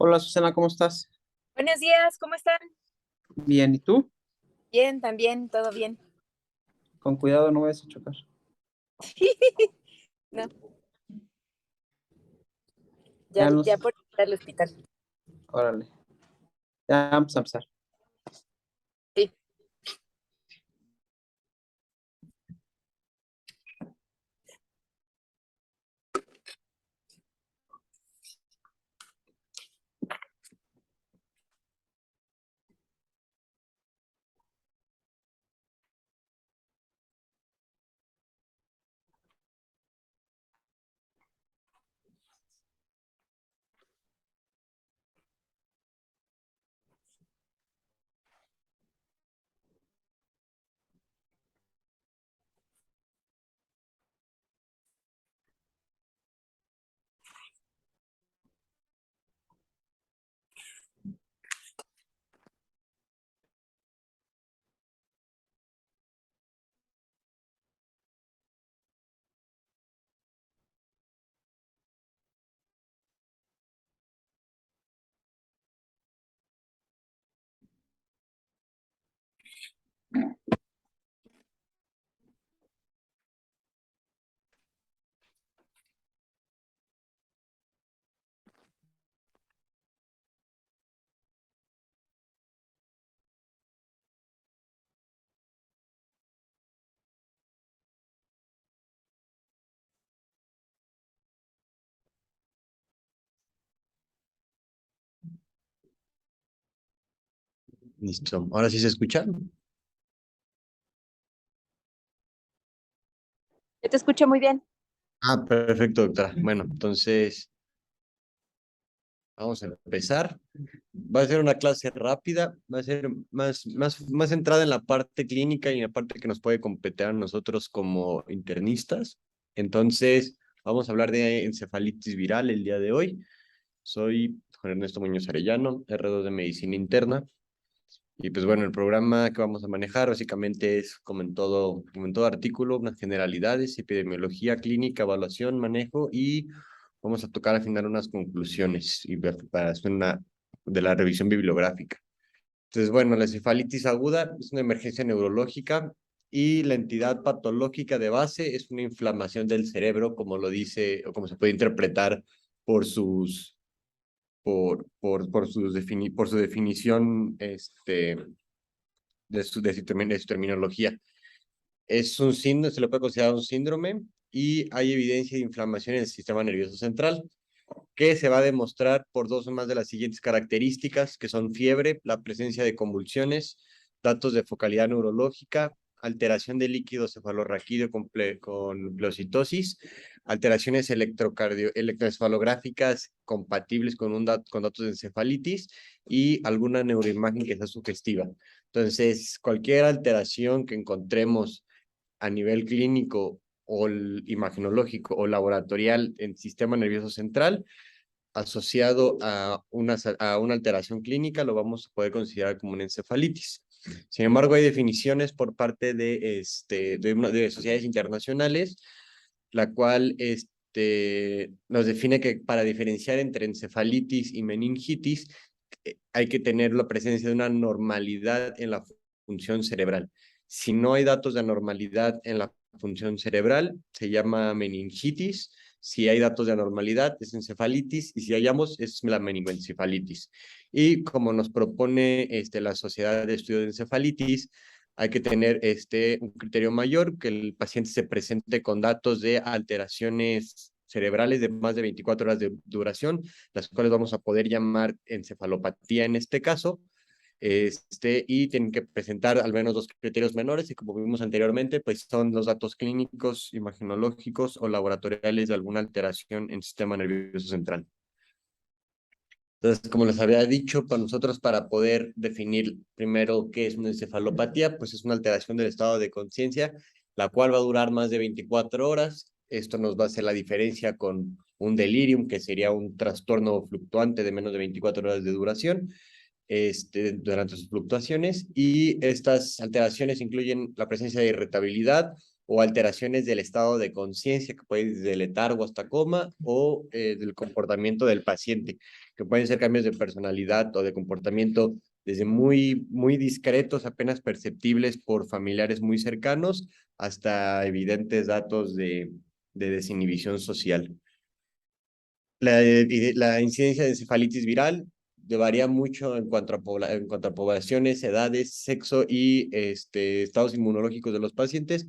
Hola Susana, ¿cómo estás? Buenos días, ¿cómo están? Bien, ¿y tú? Bien, también, todo bien. Con cuidado, no vayas a chocar. No, ya, Ya ya nos, por ir al hospital. órale, ya vamos a empezar. Sí. Listo. ¿Ahora sí se escucha? Yo te escucho muy bien. Ah, perfecto, doctora. Bueno, entonces vamos a empezar. Va a ser una clase rápida, va a ser más centrada en la parte clínica y en la parte que nos puede competir a nosotros como internistas. Entonces, vamos a hablar de encefalitis viral el día de hoy. Soy Juan Ernesto Muñoz Arellano, R2 de Medicina Interna. Y pues bueno, el programa que vamos a manejar básicamente es, como en todo artículo, unas generalidades, epidemiología, clínica, evaluación, manejo y vamos a tocar al final unas conclusiones y para hacer una de la revisión bibliográfica. Entonces, bueno, la encefalitis aguda es una emergencia neurológica y la entidad patológica de base es una inflamación del cerebro, como lo dice o como se puede interpretar por sus por su definición de su terminología. Es un síndrome, se le puede considerar un síndrome y hay evidencia de inflamación en el sistema nervioso central, que se va a demostrar por dos o más de las siguientes características, que son fiebre, la presencia de convulsiones, datos de focalidad neurológica, alteración de líquido cefalorraquídeo con pleocitosis, alteraciones electroencefalográficas compatibles con datos de encefalitis y alguna neuroimagen que sea sugestiva. Entonces, cualquier alteración que encontremos a nivel clínico o imagenológico o laboratorial en sistema nervioso central asociado a una alteración clínica, lo vamos a poder considerar como una encefalitis. Sin embargo, hay definiciones por parte de sociedades internacionales, la cual nos define que para diferenciar entre encefalitis y meningitis hay que tener la presencia de una normalidad en la función cerebral. Si no hay datos de anormalidad en la función cerebral, se llama meningitis. Si hay datos de anormalidad, es encefalitis, y si hay ambos, es la meningoencefalitis. Y como nos propone la Sociedad de Estudio de Encefalitis, hay que tener un criterio mayor, que el paciente se presente con datos de alteraciones cerebrales de más de 24 horas de duración, las cuales vamos a poder llamar encefalopatía en este caso, y tienen que presentar al menos dos criterios menores, y como vimos anteriormente, pues son los datos clínicos, imagenológicos o laboratoriales de alguna alteración en el sistema nervioso central. Entonces, como les había dicho, para nosotros, para poder definir primero qué es una encefalopatía, pues es una alteración del estado de conciencia, la cual va a durar más de 24 horas. Esto nos va a hacer la diferencia con un delirium, que sería un trastorno fluctuante de menos de 24 horas de duración durante sus fluctuaciones, y estas alteraciones incluyen la presencia de irritabilidad, o alteraciones del estado de conciencia, que puede ir desde letargo hasta coma, o del comportamiento del paciente, que pueden ser cambios de personalidad o de comportamiento desde muy discretos, apenas perceptibles por familiares muy cercanos, hasta evidentes datos de desinhibición social. La incidencia de encefalitis viral varía mucho en cuanto a poblaciones, edades, sexo y estados inmunológicos de los pacientes,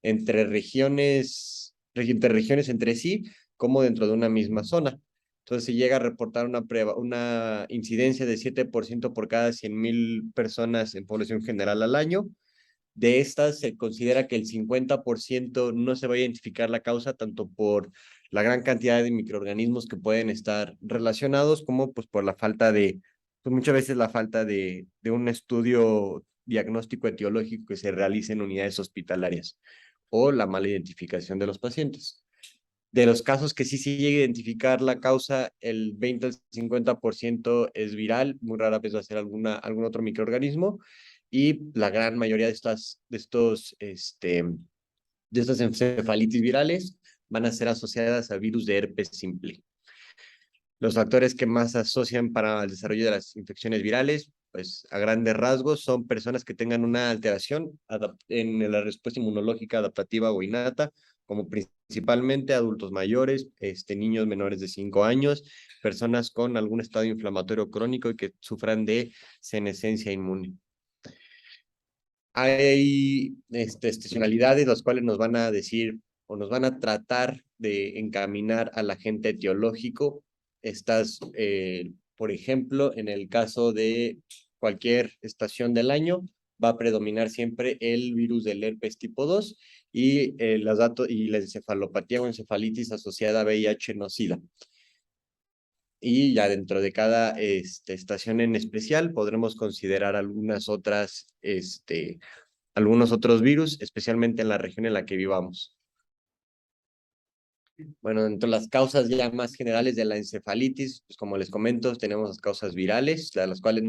entre regiones entre sí, como dentro de una misma zona. Entonces, se llega a reportar una incidencia de 7% por cada 100,000 personas en población general al año. De estas, se considera que el 50% no se va a identificar la causa, tanto por la gran cantidad de microorganismos que pueden estar relacionados, como pues por la falta pues muchas veces la falta de un estudio diagnóstico etiológico que se realice en unidades hospitalarias, o la mala identificación de los pacientes. De los casos que sí se llega a identificar la causa, el 20 al 50% es viral, muy rara vez va a ser algún otro microorganismo, y la gran mayoría de estas encefalitis virales van a ser asociadas a virus de herpes simple. Los factores que más asocian para el desarrollo de las infecciones virales, pues a grandes rasgos, son personas que tengan una alteración en la respuesta inmunológica adaptativa o innata, como principalmente adultos mayores, niños menores de 5 años, personas con algún estado inflamatorio crónico y que sufran de senescencia inmune. Hay estacionalidades las cuales nos van a decir o nos van a tratar de encaminar al agente etiológico. Estas, por ejemplo, en el caso de cualquier estación del año, va a predominar siempre el virus del herpes tipo 2 y, y la encefalopatía o encefalitis asociada a VIH no SIDA. Y ya dentro de cada estación en especial podremos considerar algunos otros virus, especialmente en la región en la que vivamos. Bueno, dentro de las causas ya más generales de la encefalitis, pues como les comento, tenemos las causas virales, las cuales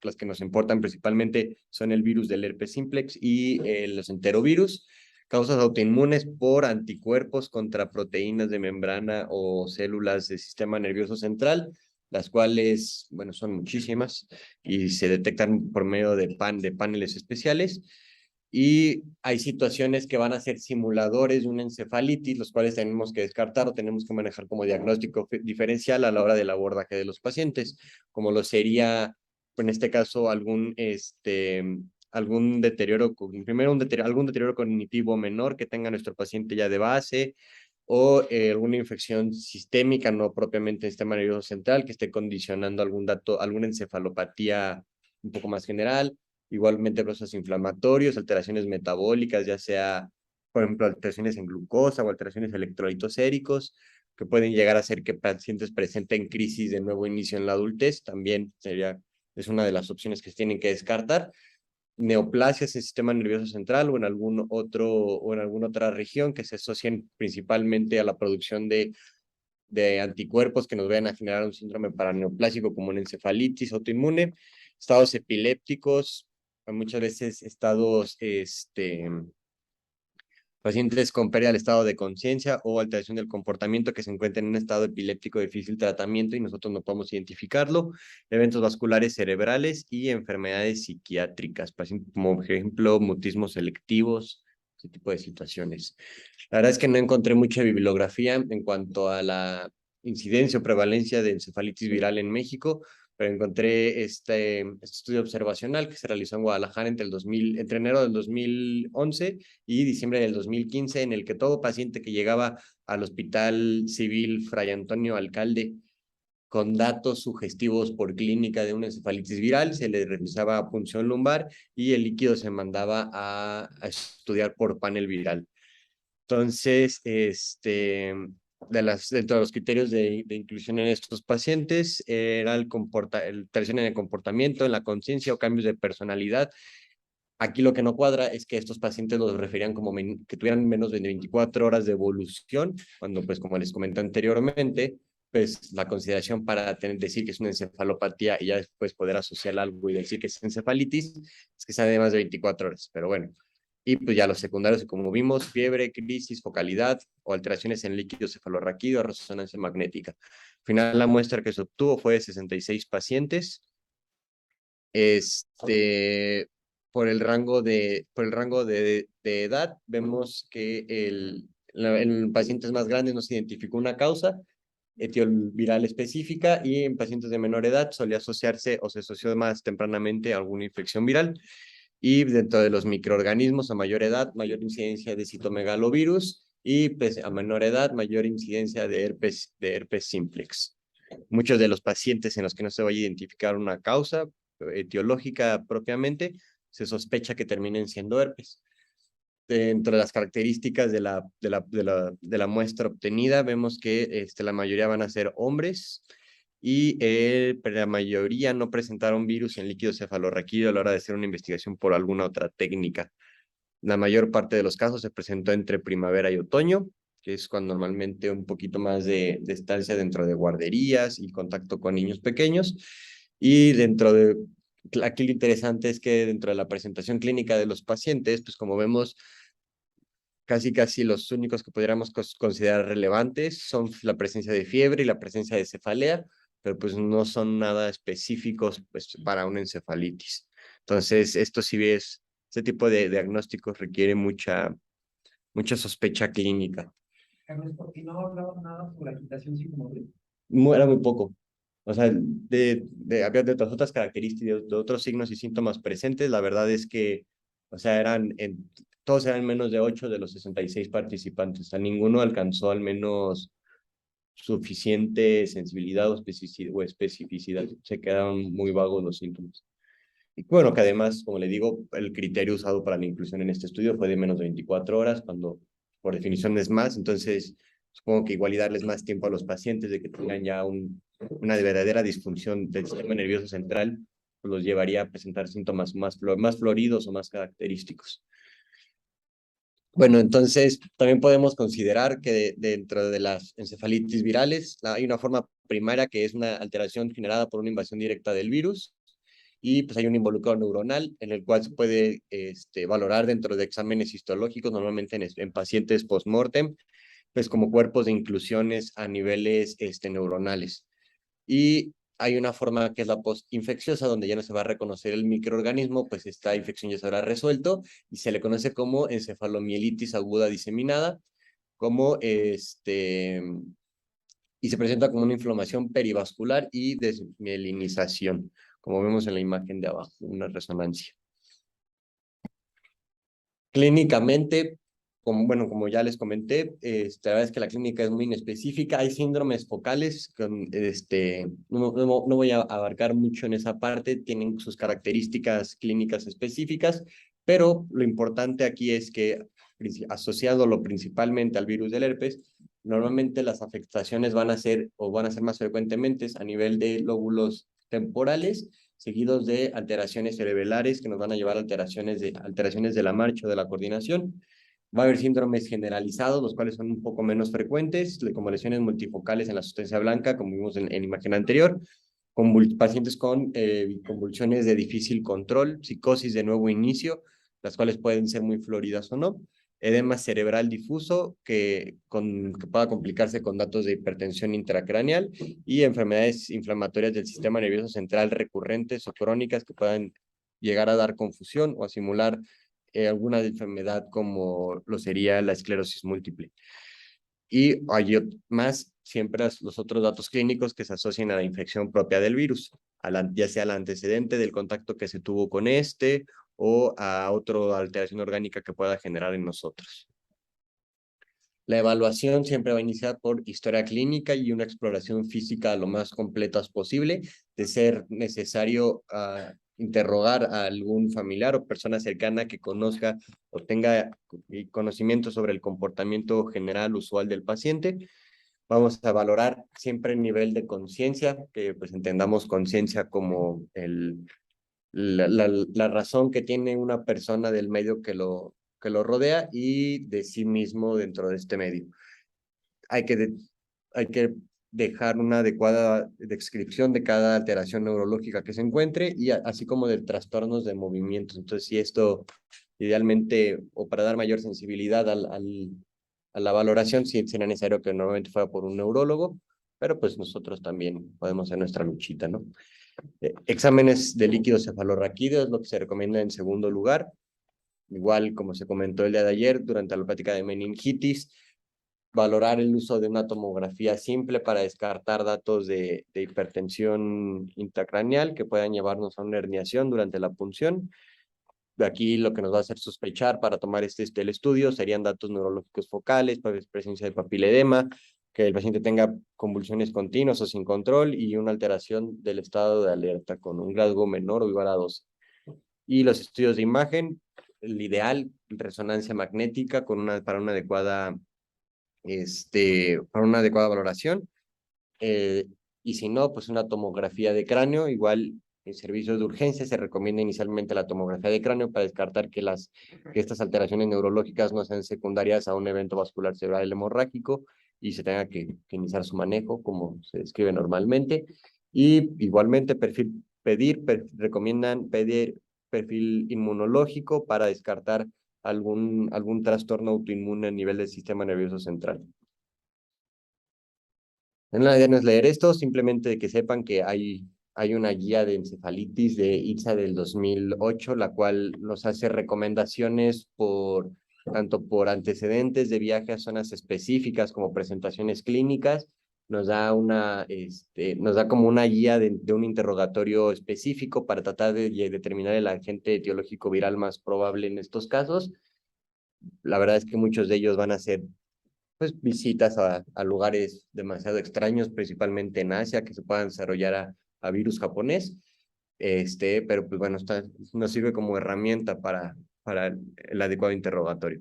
las que nos importan principalmente son el virus del herpes simplex y los enterovirus. Causas autoinmunes por anticuerpos contra proteínas de membrana o células del sistema nervioso central, las cuales, bueno, son muchísimas y se detectan por medio de paneles especiales. Y hay situaciones que van a ser simuladores de una encefalitis, los cuales tenemos que descartar o tenemos que manejar como diagnóstico diferencial a la hora del abordaje de los pacientes, como lo sería, en este caso, algún deterioro, algún deterioro cognitivo menor que tenga nuestro paciente ya de base, o alguna infección sistémica, no propiamente en el sistema nervioso central, que esté condicionando alguna encefalopatía un poco más general. Igualmente procesos inflamatorios, alteraciones metabólicas, ya sea, por ejemplo, alteraciones en glucosa o alteraciones electrolitos séricos, que pueden llegar a hacer que pacientes presenten crisis de nuevo inicio en la adultez, también es una de las opciones que se tienen que descartar. Neoplasias en el sistema nervioso central o en alguna otra región que se asocien principalmente a la producción de anticuerpos que nos vayan a generar un síndrome paraneoplásico como una encefalitis autoinmune, estados epilépticos, muchas veces pacientes con pérdida del estado de conciencia o alteración del comportamiento que se encuentran en un estado epiléptico de difícil tratamiento y nosotros no podemos identificarlo, eventos vasculares cerebrales y enfermedades psiquiátricas, como por ejemplo mutismos selectivos, ese tipo de situaciones. La verdad es que no encontré mucha bibliografía en cuanto a la incidencia o prevalencia de encefalitis viral en México, pero encontré este estudio observacional que se realizó en Guadalajara entre enero del 2011 y diciembre del 2015, en el que todo paciente que llegaba al Hospital Civil Fray Antonio Alcalde con datos sugestivos por clínica de una encefalitis viral, se le realizaba punción lumbar y el líquido se mandaba a estudiar por panel viral. Entonces, dentro de los criterios de inclusión en estos pacientes era alteración en el comportamiento, en la conciencia o cambios de personalidad. Aquí lo que no cuadra es que estos pacientes los referían como que tuvieran menos de 24 horas de evolución, cuando pues como les comenté anteriormente, pues la consideración para decir que es una encefalopatía y ya después poder asociar algo y decir que es encefalitis, es que sea de más de 24 horas. Pero bueno, Y pues ya los secundarios, como vimos, fiebre, crisis, focalidad o alteraciones en líquido cefalorraquídeo o resonancia magnética. Al final, la muestra que se obtuvo fue de 66 pacientes. Por el rango de edad, vemos que en pacientes más grandes no se identificó una causa viral específica y en pacientes de menor edad solía asociarse o se asoció más tempranamente a alguna infección viral. Y dentro de los microorganismos a mayor edad, mayor incidencia de citomegalovirus y pues, a menor edad, mayor incidencia de herpes simplex. Muchos de los pacientes en los que no se va a identificar una causa etiológica propiamente, se sospecha que terminen siendo herpes. Dentro de las características de la muestra obtenida, vemos que la mayoría van a ser hombres y la mayoría no presentaron virus en líquido cefalorraquídeo a la hora de hacer una investigación por alguna otra técnica. La mayor parte de los casos se presentó entre primavera y otoño, que es cuando normalmente un poquito más de estancia dentro de guarderías y contacto con niños pequeños. Y aquí lo interesante es que dentro de la presentación clínica de los pacientes, pues como vemos, casi los únicos que podríamos considerar relevantes son la presencia de fiebre y la presencia de cefalea, pero pues no son nada específicos pues, para una encefalitis. Entonces, este tipo de diagnósticos requiere mucha sospecha clínica. Carlos, ¿por qué no hablaba nada sobre agitación psicomotriz? Era muy poco. O sea, había de otras características, de otros signos y síntomas presentes, la verdad es que, o sea, todos eran menos de 8 de los 66 participantes. O sea, ninguno alcanzó al menos suficiente sensibilidad o especificidad. Se quedaron muy vagos los síntomas. Y bueno, que además, como le digo, el criterio usado para la inclusión en este estudio fue de menos de 24 horas, cuando por definición es más. Entonces, supongo que igual y darles más tiempo a los pacientes de que tengan ya una verdadera disfunción del sistema nervioso central, pues los llevaría a presentar síntomas más floridos o más característicos. Bueno, entonces también podemos considerar que dentro de las encefalitis virales hay una forma primaria que es una alteración generada por una invasión directa del virus y pues hay un involucrado neuronal en el cual se puede valorar dentro de exámenes histológicos, normalmente en pacientes post-mortem, pues como cuerpos de inclusiones a niveles neuronales. Y hay una forma que es la postinfecciosa, donde ya no se va a reconocer el microorganismo, pues esta infección ya se habrá resuelto y se le conoce como encefalomielitis aguda diseminada, y se presenta como una inflamación perivascular y desmielinización, como vemos en la imagen de abajo, una resonancia. Clínicamente, como ya les comenté, la verdad es que la clínica es muy inespecífica. Hay síndromes focales, no voy a abarcar mucho en esa parte, tienen sus características clínicas específicas, pero lo importante aquí es que, asociándolo principalmente al virus del herpes, normalmente las afectaciones van a ser más frecuentemente a nivel de lóbulos temporales, seguidos de alteraciones cerebrales que nos van a llevar a alteraciones de la marcha o de la coordinación. Va a haber síndromes generalizados, los cuales son un poco menos frecuentes, como lesiones multifocales en la sustancia blanca, como vimos en imagen anterior, pacientes con convulsiones de difícil control, psicosis de nuevo inicio, las cuales pueden ser muy floridas o no, edema cerebral difuso que pueda complicarse con datos de hipertensión intracraneal y enfermedades inflamatorias del sistema nervioso central recurrentes o crónicas que puedan llegar a dar confusión o a simular alguna enfermedad como lo sería la esclerosis múltiple. Y hay más, siempre los otros datos clínicos que se asocian a la infección propia del virus, ya sea el antecedente del contacto que se tuvo con o a otra alteración orgánica que pueda generar en nosotros. La evaluación siempre va a iniciar por historia clínica y una exploración física lo más completas posible. De ser necesario interrogar a algún familiar o persona cercana que conozca o tenga conocimiento sobre el comportamiento general usual del paciente. Vamos a valorar siempre el nivel de conciencia, que pues entendamos conciencia como la razón que tiene una persona del medio que lo rodea y de sí mismo dentro de este medio. Hay que dejar una adecuada descripción de cada alteración neurológica que se encuentre y así como de trastornos de movimientos. Entonces, si esto idealmente, o para dar mayor sensibilidad a la valoración, sí sería necesario que normalmente fuera por un neurólogo, pero pues nosotros también podemos hacer nuestra luchita, ¿no? Exámenes de líquido cefalorraquídeo es lo que se recomienda en segundo lugar. Igual, como se comentó el día de ayer, durante la plática de meningitis, valorar el uso de una tomografía simple para descartar datos de hipertensión intracraneal que puedan llevarnos a una herniación durante la punción. Aquí lo que nos va a hacer sospechar para tomar el estudio serían datos neurológicos focales, presencia de papiledema, que el paciente tenga convulsiones continuas o sin control y una alteración del estado de alerta con un grado menor o igual a 2. Y los estudios de imagen, el ideal, resonancia magnética para una adecuada valoración. Y si no, pues una tomografía de cráneo. Igual en servicios de urgencia se recomienda inicialmente la tomografía de cráneo para descartar que estas alteraciones neurológicas no sean secundarias a un evento vascular cerebral hemorrágico y se tenga que iniciar su manejo como se describe normalmente. Y igualmente recomiendan pedir perfil inmunológico para descartar algún trastorno autoinmune a nivel del sistema nervioso central. En la idea no es leer esto, simplemente que sepan que hay una guía de encefalitis de ITSA del 2008, la cual nos hace recomendaciones tanto por antecedentes de viaje a zonas específicas como presentaciones clínicas. Nos da como una guía de un interrogatorio específico para tratar de determinar el agente etiológico viral más probable en estos casos. La verdad es que muchos de ellos van a ser pues visitas a lugares demasiado extraños, principalmente en Asia, que se puedan desarrollar a virus japonés. Pero pues bueno, nos sirve como herramienta para el adecuado interrogatorio.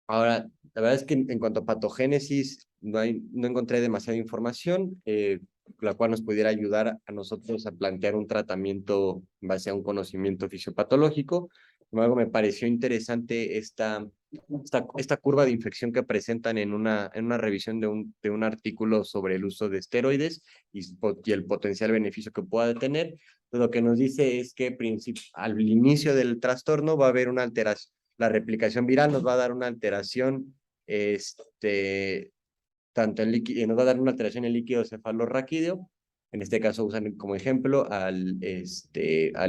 Ahora, la verdad es que en cuanto a patogénesis, no encontré demasiada información, la cual nos pudiera ayudar a nosotros a plantear un tratamiento en base a un conocimiento fisiopatológico. Sin embargo, me pareció interesante esta curva de infección que presentan en una revisión de un artículo sobre el uso de esteroides y el potencial beneficio que pueda tener. Lo que nos dice es que al inicio del trastorno va a haber una alteración. La replicación viral nos va a dar una alteración, tanto nos va a dar una alteración en el líquido cefalorraquídeo. En este caso usan como ejemplo al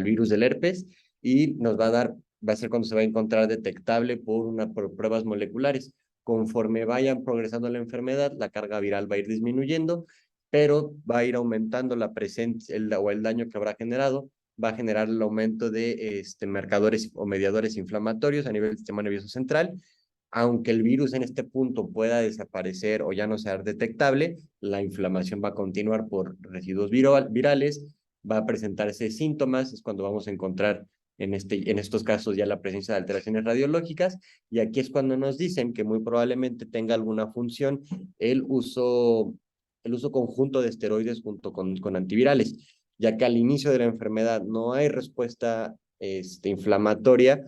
virus del herpes y va a ser cuando se va a encontrar detectable por pruebas moleculares. Conforme vayan progresando la enfermedad, la carga viral va a ir disminuyendo, pero va a ir aumentando la presencia o el daño que habrá generado. Va a generar el aumento de marcadores o mediadores inflamatorios a nivel del sistema nervioso central. Aunque el virus en este punto pueda desaparecer o ya no ser detectable, la inflamación va a continuar por residuos virales, va a presentarse síntomas, es cuando vamos a encontrar en estos casos ya la presencia de alteraciones radiológicas, y aquí es cuando nos dicen que muy probablemente tenga alguna función el uso conjunto de esteroides junto con antivirales, ya que al inicio de la enfermedad no hay respuesta inflamatoria.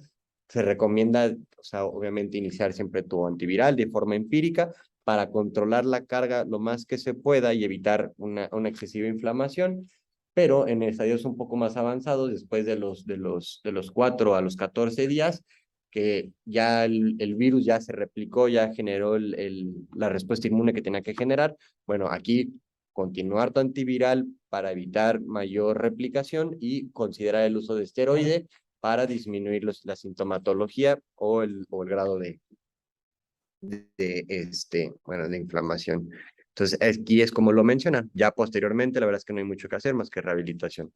Se recomienda, o sea, obviamente iniciar siempre tu antiviral de forma empírica para controlar la carga lo más que se pueda y evitar una excesiva inflamación, pero en estadios un poco más avanzados, después de los 4 a los 14 días, que ya el virus ya se replicó, ya generó la respuesta inmune que tenía que generar. Bueno, aquí continuar tu antiviral para evitar mayor replicación y considerar el uso de esteroide para disminuir la sintomatología o el grado de inflamación. Entonces, aquí es como lo mencionan. Ya posteriormente, la verdad es que no hay mucho que hacer más que rehabilitación.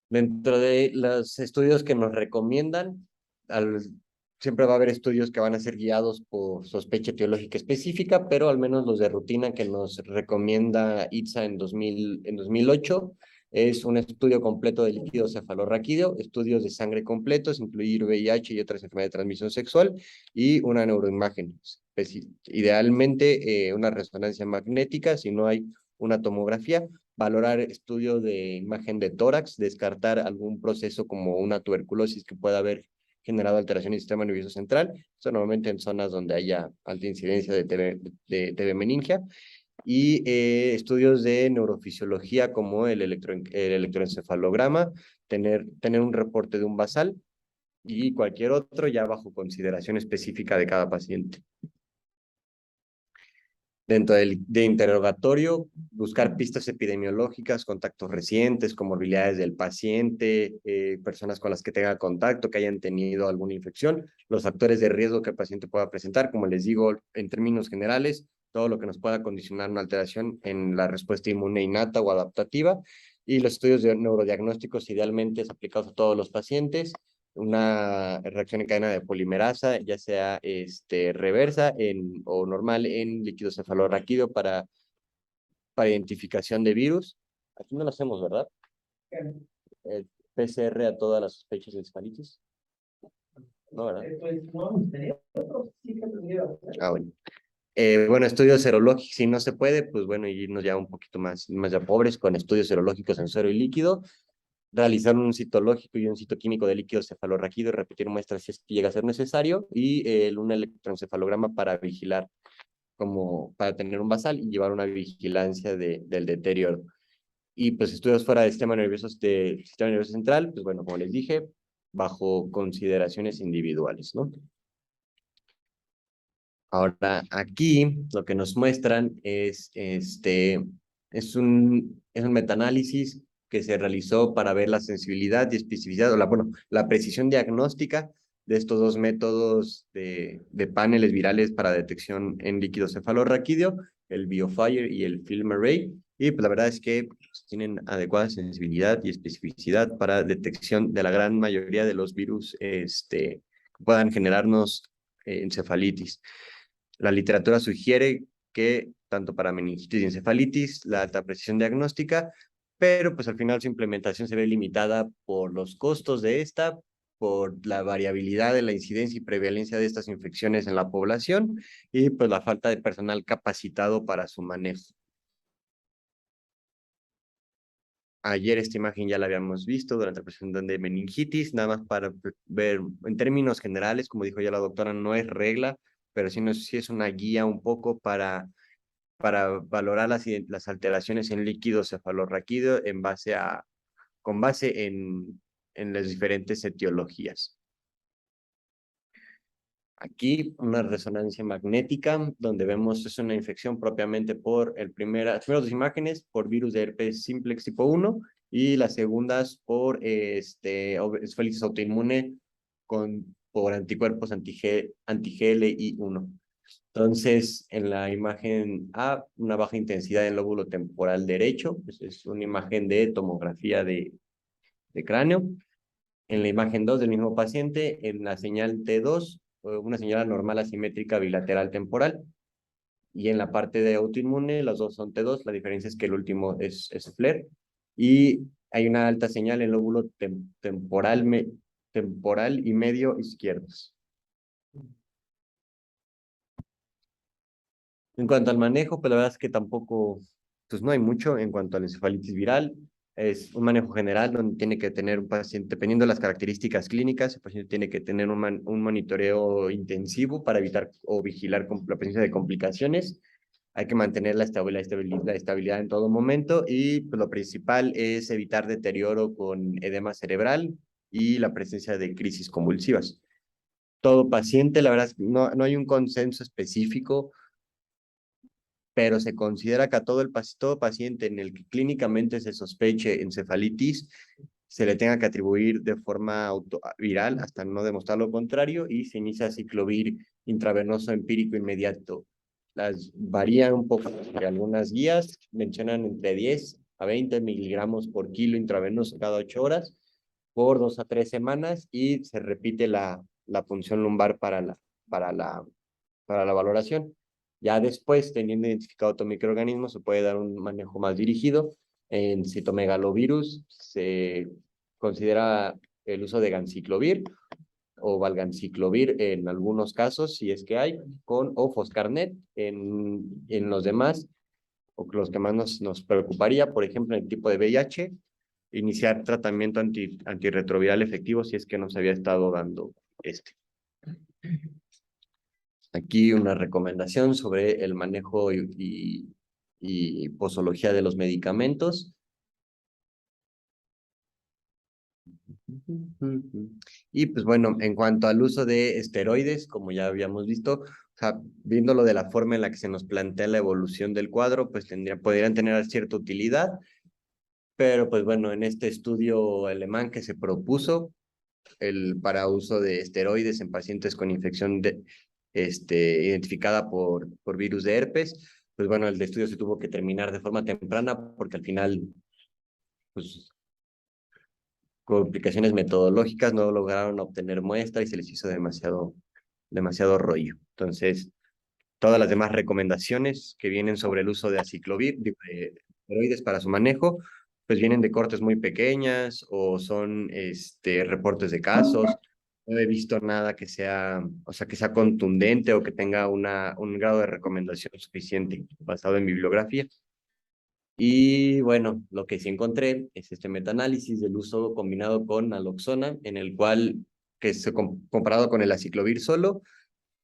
Dentro de los estudios que nos recomiendan, siempre va a haber estudios que van a ser guiados por sospecha etiológica específica, pero al menos los de rutina que nos recomienda ITSA en 2008 es un estudio completo de líquido cefalorraquídeo, estudios de sangre completos, incluir VIH y otras enfermedades de transmisión sexual, y una neuroimagen. Idealmente, una resonancia magnética, si no hay una tomografía, valorar estudios de imagen de tórax, descartar algún proceso como una tuberculosis que pueda haber generado alteración del sistema nervioso central, eso normalmente en zonas donde haya alta incidencia de TB meningia, y estudios de neurofisiología como el electroencefalograma, tener un reporte de un basal y cualquier otro ya bajo consideración específica de cada paciente. Dentro de interrogatorio, buscar pistas epidemiológicas, contactos recientes, comorbilidades del paciente, personas con las que tenga contacto, que hayan tenido alguna infección, los factores de riesgo que el paciente pueda presentar, como les digo, en términos generales, todo lo que nos pueda condicionar una alteración en la respuesta inmune innata o adaptativa, y los estudios de neurodiagnósticos idealmente aplicados a todos los pacientes, una reacción en cadena de polimerasa, ya sea reversa o normal en líquido cefalorraquídeo para identificación de virus. Aquí no lo hacemos, ¿verdad? El PCR a todas las sospechas de encefalitis. No, ¿verdad? Pues no, tenía otros, sí que tendría. Ah, bueno. Bueno, estudios serológicos, si no se puede, pues bueno, irnos ya un poquito más ya pobres con estudios serológicos en suero y líquido. Realizar un citológico y un citoquímico de líquido cefalorraquídeo y repetir muestras si es que llega a ser necesario, y un electroencefalograma para vigilar, como para tener un basal y llevar una vigilancia del deterioro. Y pues estudios fuera del sistema nervioso central, pues bueno, como les dije, bajo consideraciones individuales, ¿no? Ahora, aquí lo que nos muestran es un metaanálisis que se realizó para ver la sensibilidad y especificidad, o la precisión diagnóstica de estos dos métodos de paneles virales para detección en líquido cefalorraquídeo, el BioFire y el FilmArray, y pues la verdad es que pues, tienen adecuada sensibilidad y especificidad para detección de la gran mayoría de los virus que puedan generarnos encefalitis. La literatura sugiere que tanto para meningitis y encefalitis, la alta precisión diagnóstica, pero pues al final su implementación se ve limitada por los costos de esta, por la variabilidad de la incidencia y prevalencia de estas infecciones en la población y pues la falta de personal capacitado para su manejo. Ayer esta imagen ya la habíamos visto durante la presentación de meningitis, nada más para ver en términos generales, como dijo ya la doctora, no es regla, pero sí es una guía un poco para valorar las alteraciones en líquido cefalorraquídeo con base en las diferentes etiologías. Aquí una resonancia magnética, donde vemos es una infección propiamente por las primeras dos imágenes, por virus de herpes simplex tipo 1, y las segundas por encefalitis autoinmune por anticuerpos anti-GLI1. Entonces, en la imagen A, una baja intensidad en lóbulo temporal derecho, pues es una imagen de tomografía de cráneo. En la imagen 2 del mismo paciente, en la señal T2, una señal anormal asimétrica bilateral temporal. Y en la parte de autoinmune, las dos son T2, la diferencia es que el último es FLAIR. Y hay una alta señal en lóbulo temporal y medio izquierdos. En cuanto al manejo, pues la verdad es que tampoco, pues no hay mucho en cuanto a la encefalitis viral. Es un manejo general donde tiene que tener un paciente, dependiendo de las características clínicas, el paciente tiene que tener un monitoreo intensivo para evitar o vigilar la presencia de complicaciones. Hay que mantener la estabilidad en todo momento y pues, lo principal es evitar deterioro con edema cerebral y la presencia de crisis convulsivas. Todo paciente, la verdad, no hay un consenso específico, pero se considera que a todo paciente en el que clínicamente se sospeche encefalitis, se le tenga que atribuir de forma viral hasta no demostrar lo contrario y se inicia ciclovir intravenoso empírico inmediato. Las varían un poco, algunas guías mencionan entre 10 a 20 miligramos por kilo intravenoso cada 8 horas por 2 a 3 semanas y se repite la punción lumbar para la valoración. Ya después, teniendo identificado otro microorganismo, se puede dar un manejo más dirigido. En citomegalovirus se considera el uso de ganciclovir o valganciclovir en algunos casos, si es que hay, o foscarnet en los demás, o los que más nos preocuparía, por ejemplo, en el tipo de VIH, iniciar tratamiento antirretroviral efectivo si es que nos había estado dando Aquí una recomendación sobre el manejo y posología de los medicamentos. Y pues bueno, en cuanto al uso de esteroides, como ya habíamos visto, o sea, viéndolo de la forma en la que se nos plantea la evolución del cuadro, pues podrían tener cierta utilidad, pero pues bueno, en este estudio alemán que se propuso para uso de esteroides en pacientes con infección identificada por virus de herpes, pues bueno, el estudio se tuvo que terminar de forma temprana porque al final, pues complicaciones metodológicas, no lograron obtener muestra y se les hizo demasiado rollo. Entonces, todas las demás recomendaciones que vienen sobre el uso de aciclovir, de esteroides para su manejo, pues vienen de cortes muy pequeñas o son reportes de casos. No he visto nada que sea, o sea, que sea contundente o que tenga un grado de recomendación suficiente basado en bibliografía. Y bueno, lo que sí encontré es este metaanálisis del uso combinado con naloxona, en el cual, que se comparado con el aciclovir solo,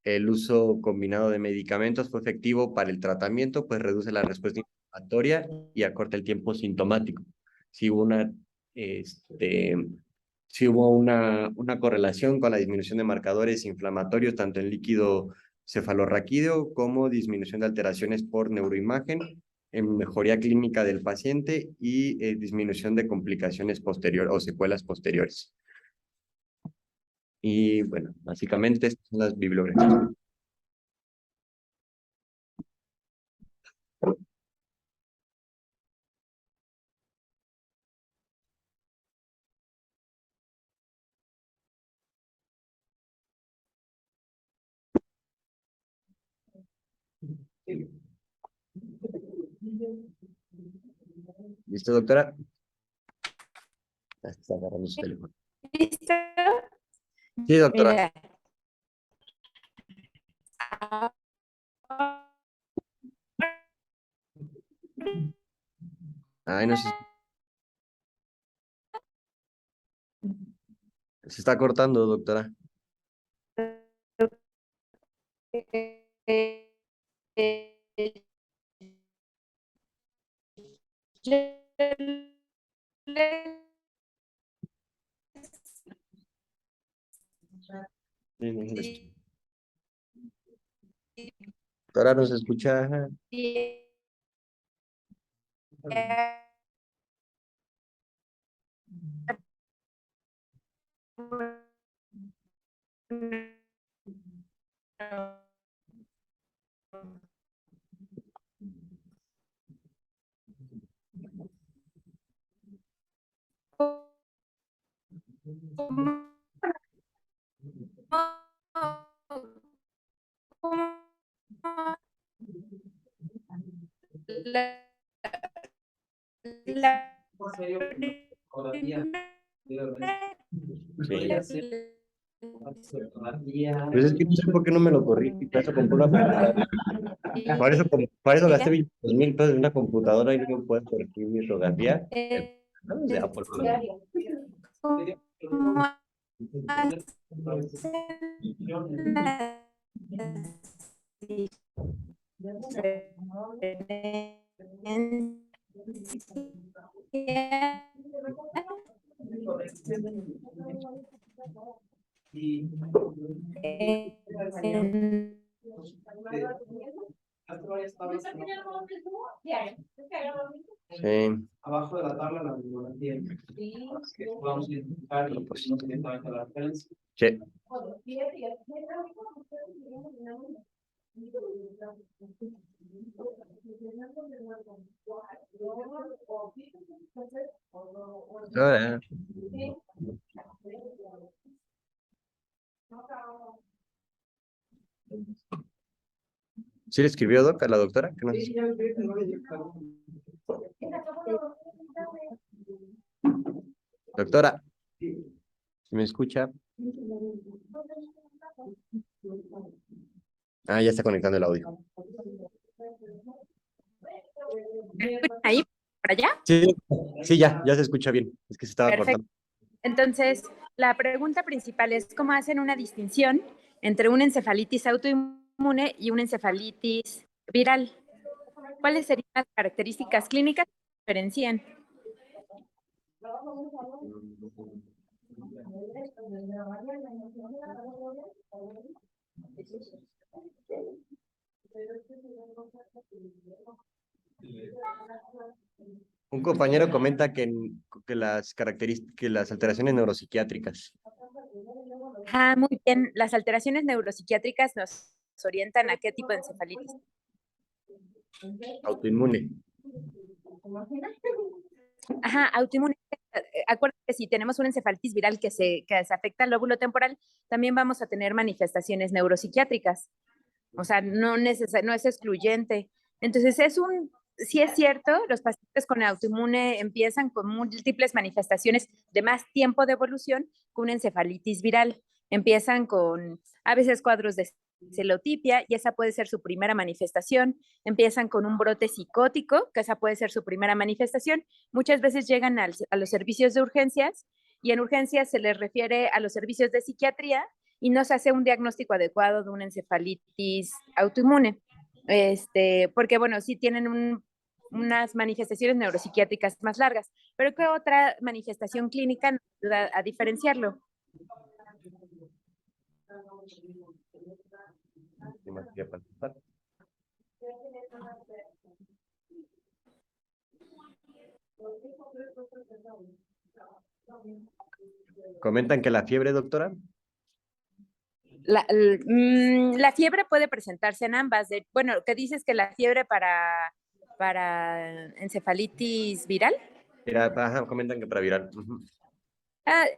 el uso combinado de medicamentos fue efectivo para el tratamiento, pues reduce la respuesta inflamatoria y acorta el tiempo sintomático. Sí hubo una correlación con la disminución de marcadores inflamatorios, tanto en líquido cefalorraquídeo como disminución de alteraciones por neuroimagen, en mejoría clínica del paciente y disminución de complicaciones posteriores o secuelas posteriores. Y bueno, básicamente estas son las bibliografías. ¿Listo, doctora? Ya está agarrando su teléfono. ¿Listo? Sí, doctora. Mira. Ay, no se está cortando, doctora. Sí, no se escucha. Doctora, ¿no se escucha? Sí. Pues es que no sé por qué no me lo corrí. Para eso compré una computadora. Para eso gasté 22,000 pesos en una computadora y no me puedo corregir mi ortografía. No, de Apple. Sí. Abajo de la tabla la bibliografía. Vamos a identificar y pues directamente la referencia. Sí. Ah, ¿sí le escribió Doc a la doctora? ¿Que no? Doctora, ¿sí me escucha? Ah, ya está conectando el audio. ¿Ahí? ¿Para allá? Sí, sí, ya se escucha bien. Es que se estaba Perfecto. cortando. Entonces, la pregunta principal es cómo hacen una distinción entre una encefalitis autoinmune y una encefalitis viral. ¿Cuáles serían las características clínicas que diferencian? Un compañero comenta que las alteraciones neuropsiquiátricas. Ah, muy bien. Las alteraciones neuropsiquiátricas nos orientan a qué tipo de encefalitis. Autoinmune. Ajá, autoinmune. Acuérdate que si tenemos una encefalitis viral que se afecta al lóbulo temporal, también vamos a tener manifestaciones neuropsiquiátricas. O sea, no es excluyente. Entonces, sí es cierto, los pacientes con autoinmune empiezan con múltiples manifestaciones de más tiempo de evolución que una encefalitis viral. Empiezan con a veces cuadros de celotipia y esa puede ser su primera manifestación. Empiezan con un brote psicótico, que esa puede ser su primera manifestación. Muchas veces llegan a los servicios de urgencias y en urgencias se les refiere a los servicios de psiquiatría y no se hace un diagnóstico adecuado de una encefalitis autoinmune. Porque, bueno, sí tienen unas manifestaciones neuropsiquiátricas más largas, pero ¿qué otra manifestación clínica nos ayuda a diferenciarlo? Comentan que la fiebre, doctora. La fiebre puede presentarse en ambas. Bueno, ¿qué dices que la fiebre para encefalitis viral? Ajá, comentan que para viral.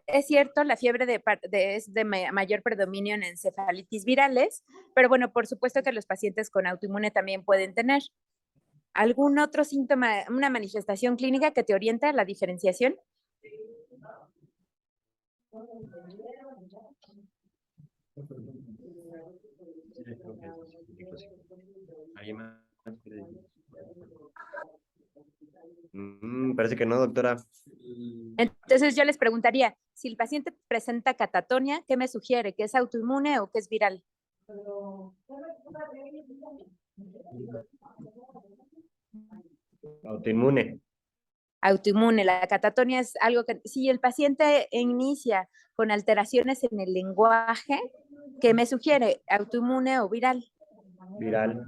Es cierto, la fiebre es de mayor predominio en encefalitis virales, pero bueno, por supuesto que los pacientes con autoinmune también pueden tener. ¿Algún otro síntoma, una manifestación clínica que te oriente a la diferenciación? Parece que no, doctora. Entonces yo les preguntaría, si el paciente presenta catatonia, ¿qué me sugiere? ¿Que es autoinmune o que es viral? Autoinmune. Autoinmune, la catatonia es algo que, si el paciente inicia con alteraciones en el lenguaje, ¿qué me sugiere? ¿Autoinmune o viral? Viral.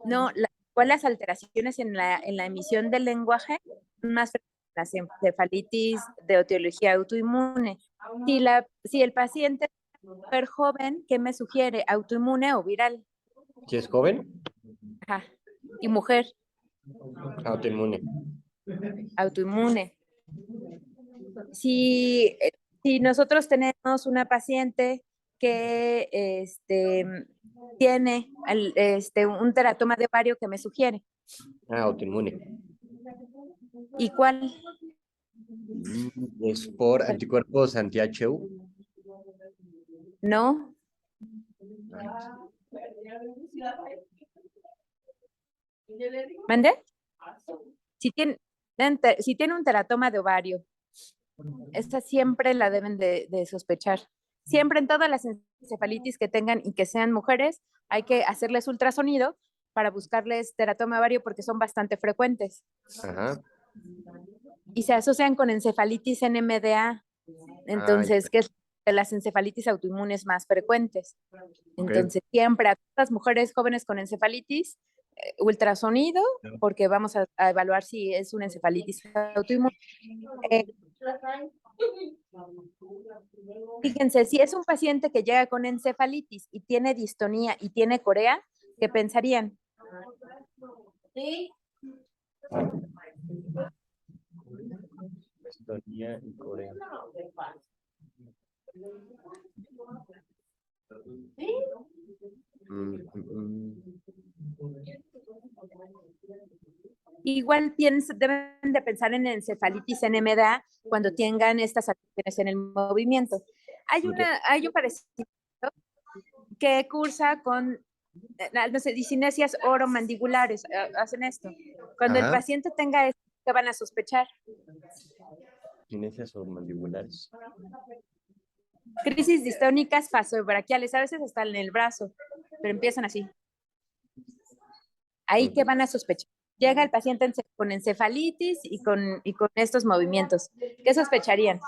No, las alteraciones en la emisión del lenguaje son más frecuentes, las encefalitis de etiología autoinmune. Si el paciente es súper joven, ¿qué me sugiere? ¿Autoinmune o viral? Si es joven, Ajá. Y mujer, autoinmune. autoinmune. Si nosotros tenemos una paciente que tiene un teratoma de ovario, que me sugiere. Autoinmune. ¿Y cuál? Es por anticuerpos anti-HU. No. ¿Mande? Si tiene un teratoma de ovario, esta siempre la deben de sospechar. Siempre en todas las encefalitis que tengan y que sean mujeres, hay que hacerles ultrasonido para buscarles teratoma de ovario porque son bastante frecuentes. Ajá. Y se asocian con encefalitis NMDA, entonces, que es de las encefalitis autoinmunes más frecuentes. Entonces, siempre a todas las mujeres jóvenes con encefalitis, ultrasonido, porque vamos a evaluar si es una encefalitis autoinmune. Fíjense, si es un paciente que llega con encefalitis y tiene distonía y tiene corea, ¿qué pensarían? Distonía y corea. Igual deben de pensar en encefalitis NMDA cuando tengan estas acciones en el movimiento. Hay un parecido que cursa con, no sé, discinesias oromandibulares, hacen esto. Cuando el paciente tenga esto, ¿qué van a sospechar? Discinesias oromandibulares. Crisis distónicas faciobraquiales, a veces están en el brazo, pero empiezan así. Ahí, ¿qué van a sospechar? Llega el paciente con encefalitis y con estos movimientos. ¿Qué sospecharían?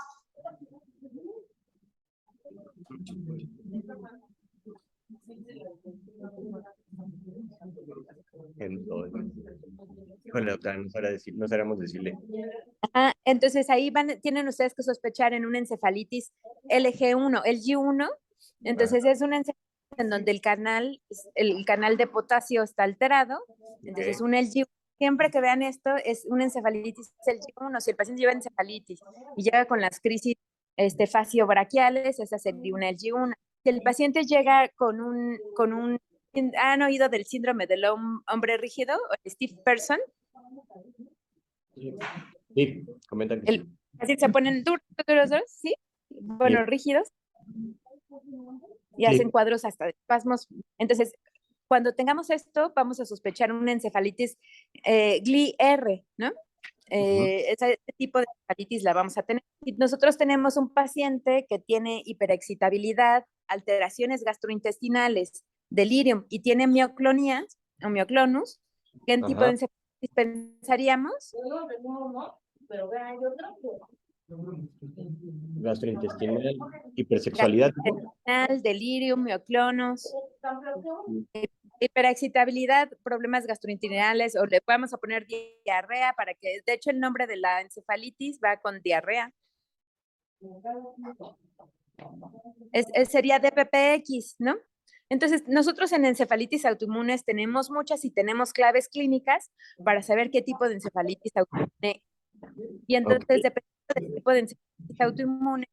Híjole, doctora, no sabemos decirle. Entonces ahí tienen ustedes que sospechar en una encefalitis LG1, el G1. Entonces es una encefalitis en donde el canal de potasio está alterado. Entonces un LG1. Siempre que vean esto, es una encefalitis el G1. Si el paciente lleva encefalitis y llega con las crisis facio-braquiales, esa sería una LG1. Si el paciente llega con un ¿han oído del síndrome del hombre rígido o el stiff person? Sí, comentan que sí. Así se ponen duros, ¿sí? Bueno, rígidos. Y Sí. hacen cuadros hasta de espasmos. Entonces, cuando tengamos esto, vamos a sospechar una encefalitis GLI-R, ¿no? Ese tipo de encefalitis la vamos a tener. Y nosotros tenemos un paciente que tiene hiperexcitabilidad, alteraciones gastrointestinales, delirium y tiene mioclonías o mioclonus. ¿Qué tipo de encefalitis pensaríamos? Gastrointestinal, hipersexualidad. Delirium, mioclonus, hiperexcitabilidad, problemas gastrointestinales, o le vamos a poner diarrea para que, de hecho, el nombre de la encefalitis va con diarrea. Sería DPPX, ¿no? Entonces, nosotros en encefalitis autoinmunes tenemos muchas y tenemos claves clínicas para saber qué tipo de encefalitis autoinmune. Y entonces, dependiendo del tipo de encefalitis autoinmune,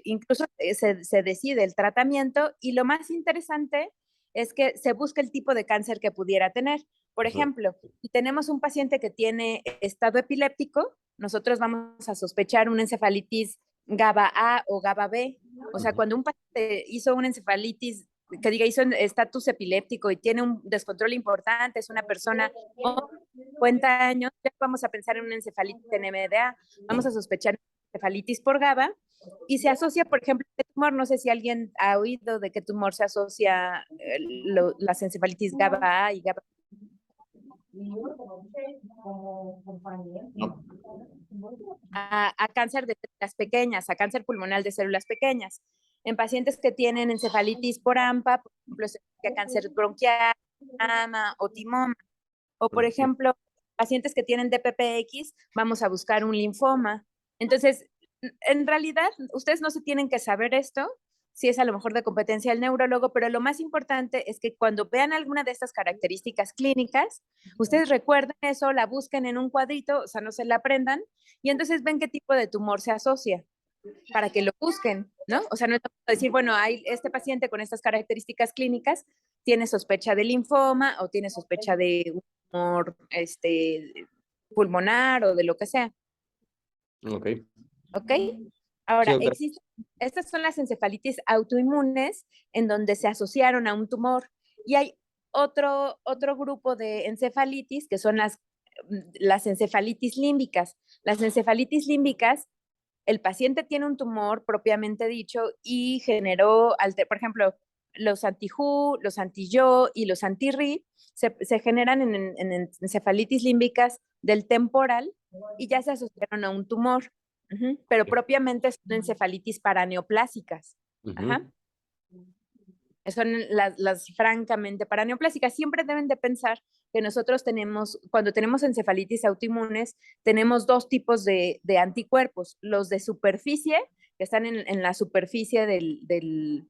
incluso se decide el tratamiento, y lo más interesante es que se busca el tipo de cáncer que pudiera tener. Por ejemplo, si tenemos un paciente que tiene estado epiléptico, nosotros vamos a sospechar una encefalitis GABA A o GABA B. O sea, cuando un paciente hizo una encefalitis, que diga, hizo estatus epiléptico y tiene un descontrol importante, es una persona con 50 años, ya vamos a pensar en una encefalitis NMDA, vamos a sospechar encefalitis por GABA, y se asocia, por ejemplo, este tumor, no sé si alguien ha oído de qué tumor se asocia las encefalitis GABA A y GABA. A cáncer de células pequeñas, a cáncer pulmonar de células pequeñas. En pacientes que tienen encefalitis por AMPA, por ejemplo, cáncer bronquial, ama o timoma. O, por ejemplo, pacientes que tienen DPPX, vamos a buscar un linfoma. Entonces, en realidad, ustedes no se tienen que saber esto, si es a lo mejor de competencia del neurólogo, pero lo más importante es que cuando vean alguna de estas características clínicas, ustedes recuerden eso, la busquen en un cuadrito, o sea, no se la aprendan, y entonces ven qué tipo de tumor se asocia, para que lo busquen, ¿no? O sea, no es decir, bueno, hay este paciente con estas características clínicas, tiene sospecha de linfoma o tiene sospecha de un tumor pulmonar o de lo que sea. Ok. Ahora, Sí, estas son las encefalitis autoinmunes en donde se asociaron a un tumor, y hay otro grupo de encefalitis que son las encefalitis límbicas. Las encefalitis límbicas, el paciente tiene un tumor propiamente dicho y generó, por ejemplo, los anti-HU, los anti-YO y los anti-RI se generan en encefalitis límbicas del temporal y ya se asociaron a un tumor. Pero propiamente son encefalitis paraneoplásicas. Son las francamente paraneoplásicas. Siempre deben de pensar que nosotros cuando tenemos encefalitis autoinmunes, tenemos dos tipos de anticuerpos. Los de superficie, que están en la superficie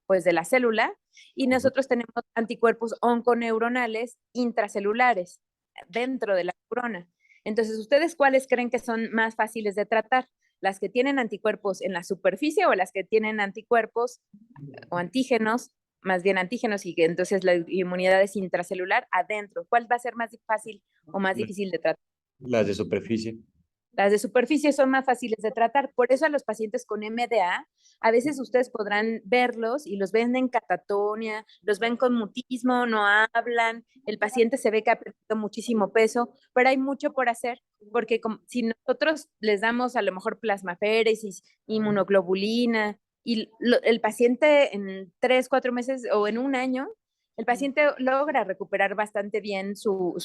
pues de la célula, y nosotros tenemos anticuerpos onconeuronales intracelulares, dentro de la neurona. Entonces, ¿ustedes cuáles creen que son más fáciles de tratar? ¿Las que tienen anticuerpos en la superficie o las que tienen anticuerpos o antígenos, más bien antígenos, y que entonces la inmunidad es intracelular adentro? ¿Cuál va a ser más fácil o más difícil de tratar? Las de superficie. Las de superficie son más fáciles de tratar. Por eso a los pacientes con MDA, a veces ustedes podrán verlos y los ven en catatonia, los ven con mutismo, no hablan, el paciente se ve que ha perdido muchísimo peso, pero hay mucho por hacer, porque si nosotros les damos a lo mejor plasmaféresis, inmunoglobulina, y el paciente en 3, 4 meses o en un año el paciente logra recuperar bastante bien su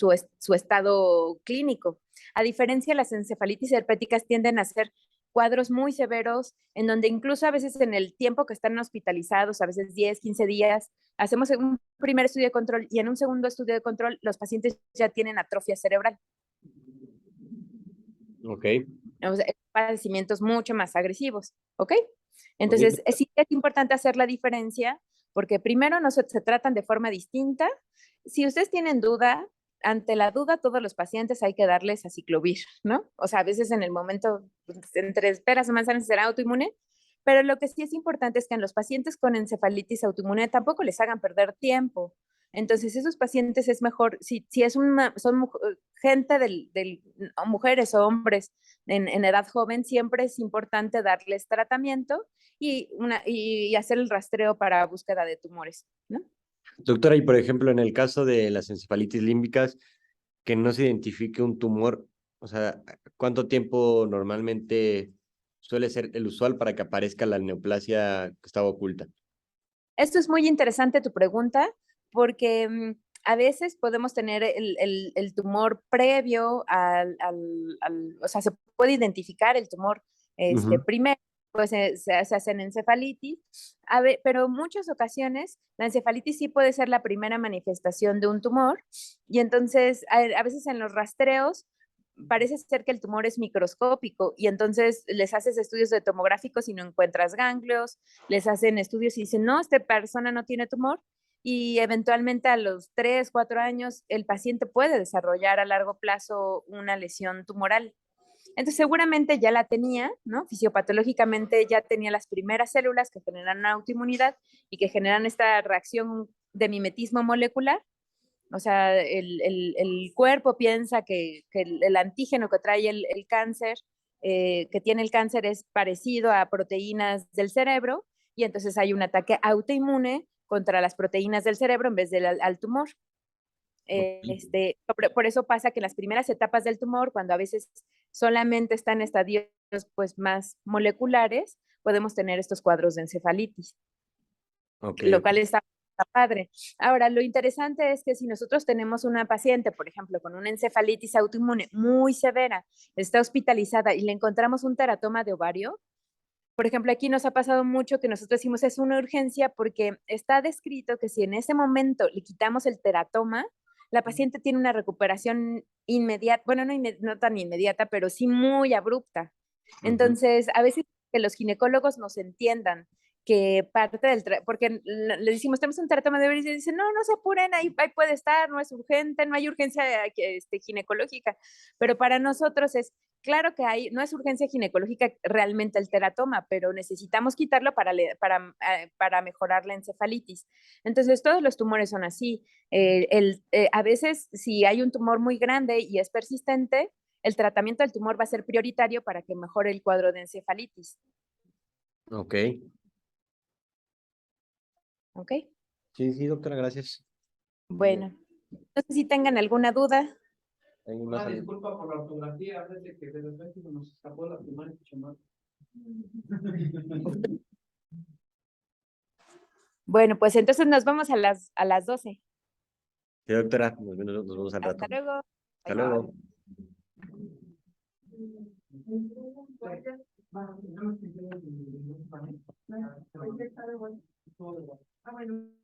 estado clínico. A diferencia, las encefalitis herpéticas tienden a ser cuadros muy severos, en donde incluso a veces en el tiempo que están hospitalizados, a veces 10, 15 días, hacemos un primer estudio de control y en un segundo estudio de control los pacientes ya tienen atrofia cerebral. Ok. O sea, padecimientos mucho más agresivos, ¿ok? Entonces, sí es importante hacer la diferencia porque primero no se tratan de forma distinta. Si ustedes tienen duda, ante la duda, todos los pacientes hay que darles aciclovir, ¿no? O sea, a veces en el momento, entre esperas o manzanas será autoinmune, pero lo que sí es importante es que en los pacientes con encefalitis autoinmune tampoco les hagan perder tiempo. Entonces, esos pacientes es mejor, si son gente mujeres o hombres en edad joven, siempre es importante darles tratamiento y hacer el rastreo para búsqueda de tumores, ¿no? Doctora, y por ejemplo, en el caso de las encefalitis límbicas, que no se identifique un tumor, o sea, ¿cuánto tiempo normalmente suele ser el usual para que aparezca la neoplasia que estaba oculta? Esto es muy interesante tu pregunta, porque a veces podemos tener el tumor previo o sea, se puede identificar el tumor primero, pues se hacen encefalitis, pero en muchas ocasiones la encefalitis sí puede ser la primera manifestación de un tumor, y entonces a veces en los rastreos parece ser que el tumor es microscópico y entonces les haces estudios de tomográficos y no encuentras ganglios, les hacen estudios y dicen, no, esta persona no tiene tumor y eventualmente a los 3, 4 años el paciente puede desarrollar a largo plazo una lesión tumoral. Entonces seguramente ya la tenía, ¿no? Fisiopatológicamente ya tenía las primeras células que generan autoinmunidad y que generan esta reacción de mimetismo molecular. O sea, el cuerpo piensa que el antígeno que trae el cáncer, que tiene el cáncer, es parecido a proteínas del cerebro y entonces hay un ataque autoinmune contra las proteínas del cerebro en vez del al tumor. Por eso pasa que en las primeras etapas del tumor, cuando a veces solamente están en estadios pues, más moleculares, podemos tener estos cuadros de encefalitis, lo cual está padre. Ahora, lo interesante es que si nosotros tenemos una paciente, por ejemplo, con una encefalitis autoinmune muy severa, está hospitalizada y le encontramos un teratoma de ovario, por ejemplo, aquí nos ha pasado mucho que nosotros decimos es una urgencia porque está descrito que si en ese momento le quitamos el teratoma, la paciente tiene una recuperación inmediata, bueno, no tan inmediata, pero sí muy abrupta. Entonces, a veces que los ginecólogos nos entiendan que parte del, porque le decimos, tenemos un teratoma de ovario y dicen, no, no se apuren, ahí puede estar, no es urgente, no hay urgencia ginecológica, pero para nosotros es, claro que no es urgencia ginecológica realmente el teratoma, pero necesitamos quitarlo para mejorar la encefalitis. Entonces, todos los tumores son así. A veces, si hay un tumor muy grande y es persistente, el tratamiento del tumor va a ser prioritario para que mejore el cuadro de encefalitis. Ok. ¿Ok? Sí, sí, doctora, gracias. Bueno, no sé si tengan alguna duda. Una disculpa por la ortografía, a veces que de repente nos escapó la primera chamada. Bueno, pues entonces nos vamos a las 12. Sí, doctora, nos vemos al rato. Hasta luego. Hasta luego. Bueno.